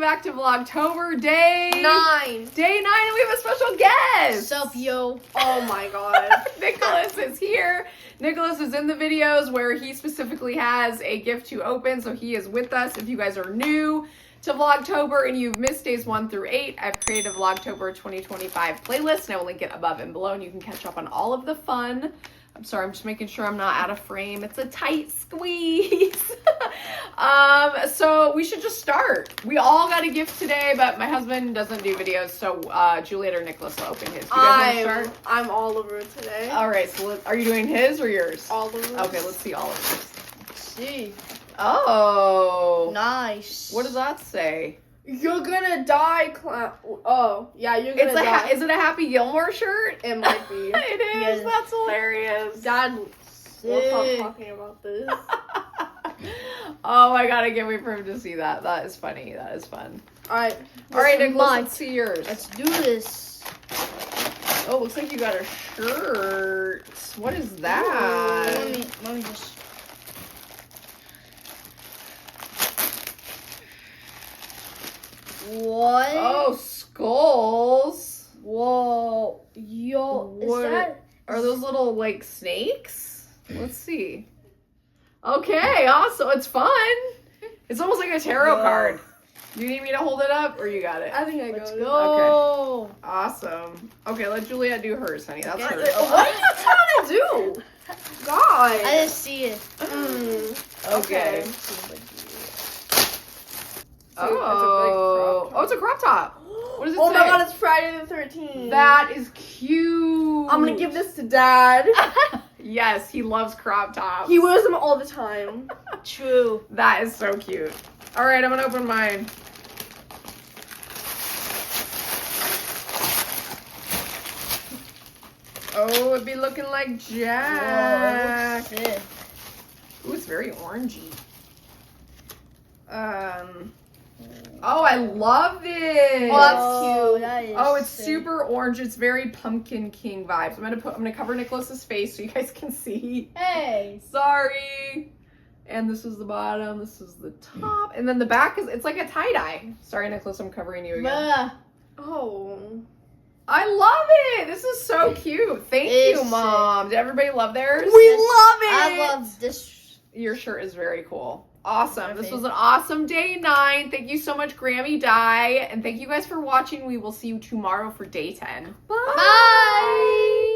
welcome back to Vlogtober Day 9. Day 9, and we have a special guest. Sup, yo? Oh my god. Nicholas is here. Nicholas is in the videos where he specifically has a gift to open, so he is with us. If you guys are new to Vlogtober and you've missed days 1 through 8, I've created a Vlogtober 2025 playlist, and I will link it above and below, and you can catch up on all of the fun. I'm sorry, I'm just making sure I'm not out of frame. It's a tight squeeze. So we should just start. We all got a gift today, but my husband doesn't do videos, so Juliet or Nicholas will open his. Do you guys want to start? I'm all over it today. All right, so are you doing his or yours? All over it. Okay, let's see all of yours. Let's see. Oh. Nice. What does that say? You're gonna die, clown. Oh, yeah, you're gonna die. Is it a Happy Gilmore shirt? It might be. It is. Yes. That's hilarious. Dad, we'll stop Sick. talking about this. Oh my god, I can't wait for him to see that. That is funny. That is fun. Alright. All right, This is Nicholas, mine. let's see yours. Let's do this. Oh, looks like you got a shirt. What is that? Let me just. What? Oh, skulls. Whoa. Yo. What? Is that? Are those little, like, snakes? Let's see. Okay, awesome. It's fun. It's almost like a tarot Whoa. card. Do you need me to hold it up, or you got it? I think I Let's got it. go. Awesome. Okay, let Juliet do hers, honey. That's Okay. hers. What are you trying to do? God. I didn't see it. Okay. Oh. Oh, it's a crop top. What does it Oh say? my god, it's Friday the 13th. That is cute. I'm gonna give this to Dad. Yes, he loves crop tops. He wears them all the time. True. That is so cute. All right, I'm gonna open mine. Oh, it'd be looking like Jack. Whoa, sick. Ooh, it's very orangey. Oh, I love it. Oh, that's cute. That is Oh, it's sick. super orange. It's very Pumpkin King vibes. I'm gonna cover Nicholas's face so you guys can see. Hey. Sorry. And this is the bottom. This is the top. And then the back it's like a tie-dye. Sorry, Nicholas, I'm covering you again. Bruh. Oh. I love it. This is so cute. Thank It's you, Mom. Did everybody love theirs? We love it. I love this. Your shirt is very cool. Awesome. This Okay. was an awesome day 9. Thank you so much, Grammy Dye. And thank you guys for watching. We will see you tomorrow for day 10. Bye. Bye.